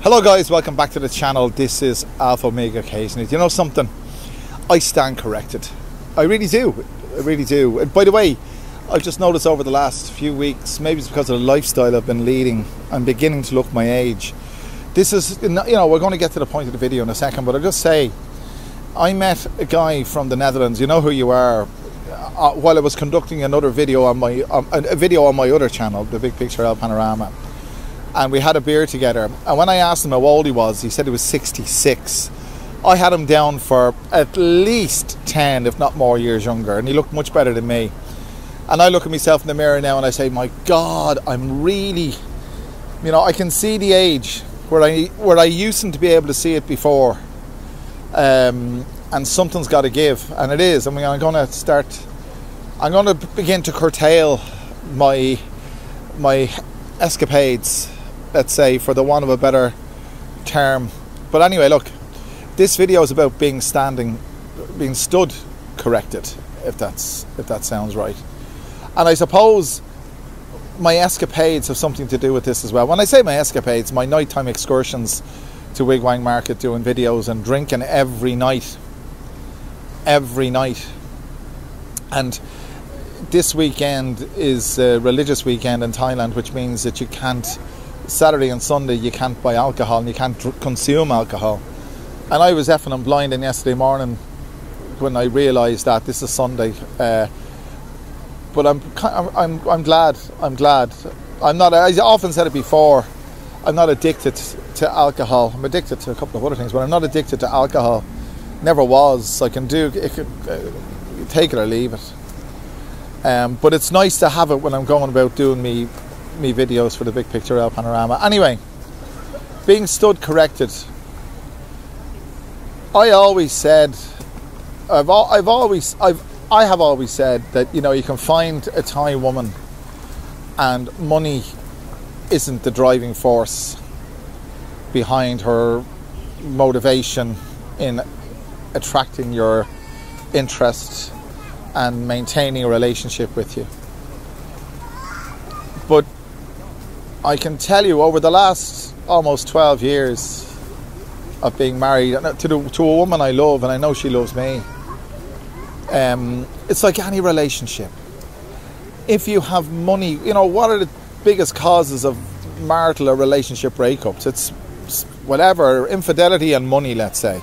Hello guys, welcome back to the channel. This is Alpha Omega Occasionally. Do you know something? I stand corrected. I really do. I really do. And by the way, I've just noticed over the last few weeks, maybe it's because of the lifestyle I've been leading, I'm beginning to look my age. This is, you know, we're going to get to the point of the video in a second, but I'll just say, I met a guy from the Netherlands, you know who you are, while I was conducting another video on my, other channel, the Big Picture El Panorama. And we had a beer together, and when I asked him how old he was, he said he was 66. I had him down for at least 10, if not more years younger, and he looked much better than me. And I look at myself in the mirror now and I say, my God, I'm really, you know, I can see the age where I used to be able to see it before, and something's got to give, and it is. I mean, I'm going to begin to curtail my escapades, let's say, for the want of a better term. But anyway, look, this video is about being stood corrected, if that sounds right. And I suppose my escapades have something to do with this as well. When I say my escapades, my nighttime excursions to Wigwam Market, doing videos and drinking every night. And this weekend is a religious weekend in Thailand, which means that you can't, Saturday and Sunday, you can't buy alcohol and you can't consume alcohol. And I was effing and blinding yesterday morning when I realised that this is Sunday. But I'm glad. I'm not. I often said it before. I'm not addicted to alcohol. I'm addicted to a couple of other things, but I'm not addicted to alcohol. Never was. I can do it. Take it or leave it. But it's nice to have it when I'm going about doing me videos for the Big Picture El Panorama. Anyway, being stood corrected. I have always said that, you know, you can find a Thai woman and money isn't the driving force behind her motivation in attracting your interest and maintaining a relationship with you. But I can tell you, over the last almost 12 years of being married to a woman I love, and I know she loves me, it's like any relationship. If you have money, you know, what are the biggest causes of marital or relationship breakups? It's whatever, infidelity and money, let's say.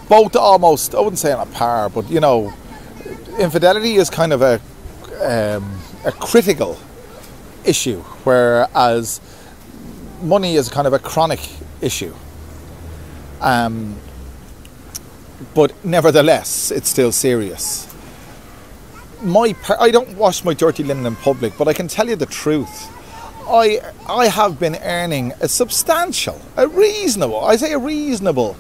Both almost, I wouldn't say on a par, but, you know, infidelity is kind of a critical issue, whereas money is kind of a chronic issue. But nevertheless, it's still serious. I don't wash my dirty linen in public, but I can tell you the truth. I have been earning a reasonable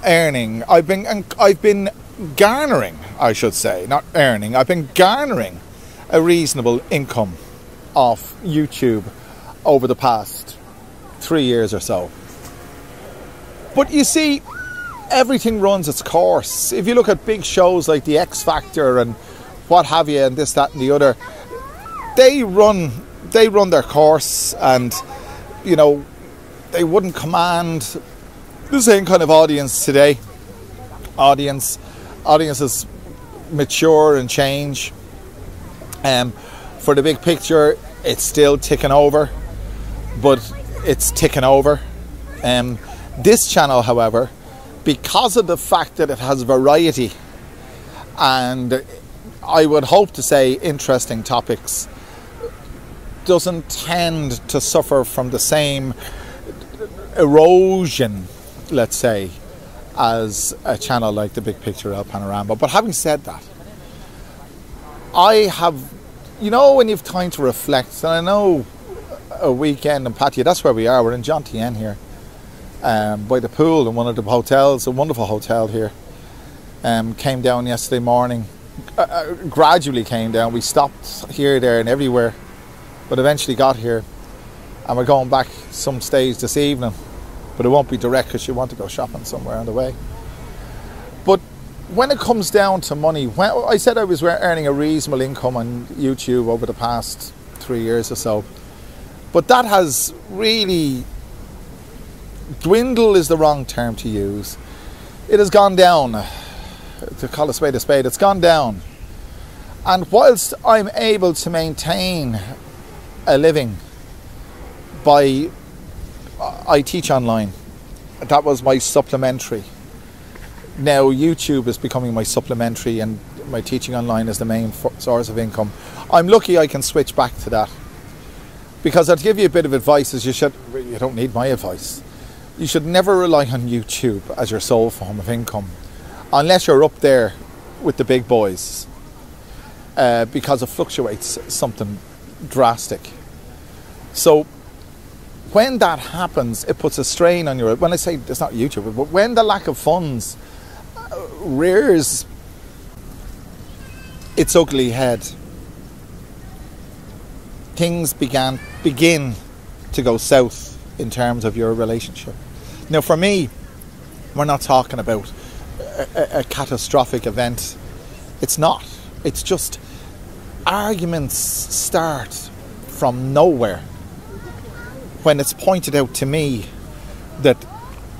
earning. I've been garnering, I should say, not earning. I've been garnering a reasonable income off YouTube over the past 3 years or so. But you see, everything runs its course. If you look at big shows like The X Factor and what have you, and this, that and the other, they run their course, and, you know, they wouldn't command the same kind of audience today. Audiences mature and change. For the Big Picture, it's still ticking over, but it's ticking over. This channel, however, because of the fact that it has variety and, I would hope to say, interesting topics, doesn't tend to suffer from the same erosion, let's say, as a channel like the Big Picture El Panorama. But having said that, I have, you know, when you've time to reflect, and I know a weekend in Pattaya, that's where we are, we're in John Tien here, by the pool in one of the hotels, a wonderful hotel here. Came down yesterday morning, gradually came down. We stopped here, there and everywhere, but eventually got here, and we're going back some stage this evening, but it won't be direct because you want to go shopping somewhere on the way. But when it comes down to money, when I said I was earning a reasonable income on YouTube over the past 3 years or so, but that has really Dwindle is the wrong term to use. It has gone down. To call a spade, it's gone down. And whilst I'm able to maintain a living by, I teach online. That was my supplementary. Now YouTube is becoming my supplementary, and my teaching online is the main source of income. I'm lucky I can switch back to that. Because I'd give you a bit of advice, as you don't need my advice. You should never rely on YouTube as your sole form of income, unless you're up there with the big boys, because it fluctuates something drastic. So when that happens, it puts a strain on your, when I say it's not YouTube, but when the lack of funds rears its ugly head, things begin to go south in terms of your relationship. Now for me, we're not talking about a catastrophic event. It's not. It's just arguments start from nowhere when it's pointed out to me that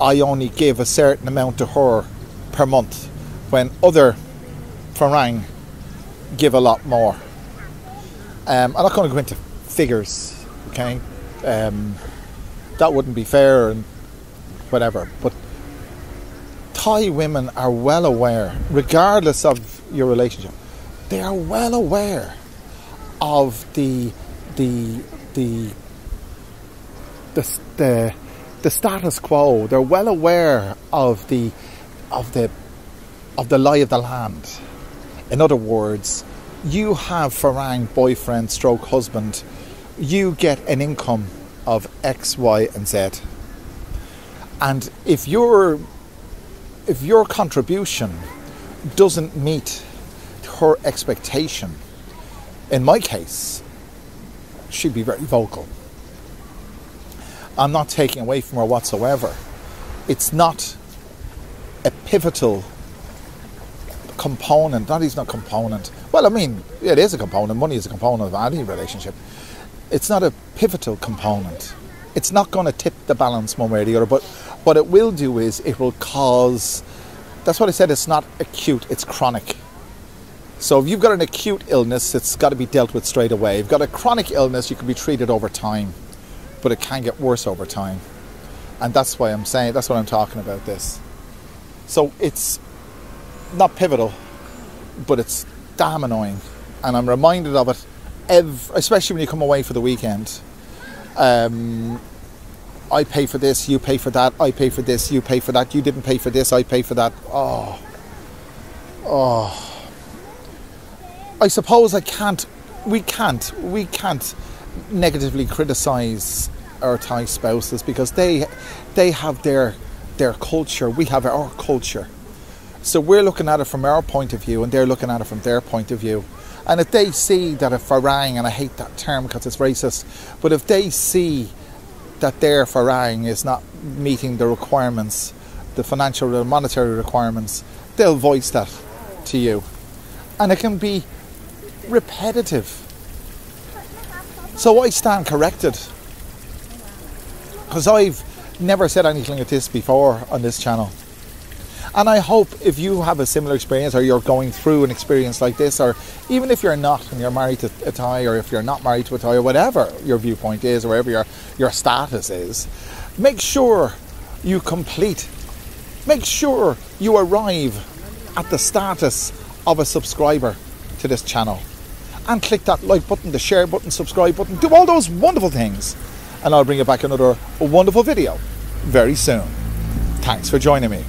I only give a certain amount to her per month when other Farang give a lot more. I'm not going to go into figures, okay? That wouldn't be fair and whatever, but Thai women are well aware, regardless of your relationship, they are well aware of the status quo. They're well aware of the lie of the land. In other words, you have Farang boyfriend stroke husband, you get an income of X, Y and Z, and if your contribution doesn't meet her expectation, in my case, she'd be very vocal. I'm not taking away from her whatsoever. It's not a pivotal component, not even a component. Well, I mean, it is a component. Money is a component of any relationship. It's not a pivotal component. It's not going to tip the balance one way or the other, but what it will do is it will cause, that's what I said, it's not acute, it's chronic. So if you've got an acute illness, it's got to be dealt with straight away. If you've got a chronic illness, you can be treated over time, but it can get worse over time. And that's why I'm saying, that's what I'm talking about this. So it's not pivotal, but it's damn annoying. And I'm reminded of it, especially when you come away for the weekend. I pay for this, you pay for that, I pay for this, you pay for that, you didn't pay for this, I pay for that. Oh. I suppose we can't negatively criticise our Thai spouses because they have their culture, we have our culture. So we're looking at it from our point of view and they're looking at it from their point of view. And if they see that a Farang, and I hate that term because it's racist, but if they see that their Farang is not meeting the requirements, the financial, the monetary requirements, they'll voice that to you. And it can be repetitive. So I stand corrected. Because I've never said anything like this before on this channel. And I hope if you have a similar experience or you're going through an experience like this, or even if you're not and you're married to a Thai, or if you're not married to a Thai, or whatever your viewpoint is, or whatever your status is, make sure you complete, make sure you arrive at the status of a subscriber to this channel. And click that like button, the share button, subscribe button, do all those wonderful things. And I'll bring you back another wonderful video very soon. Thanks for joining me.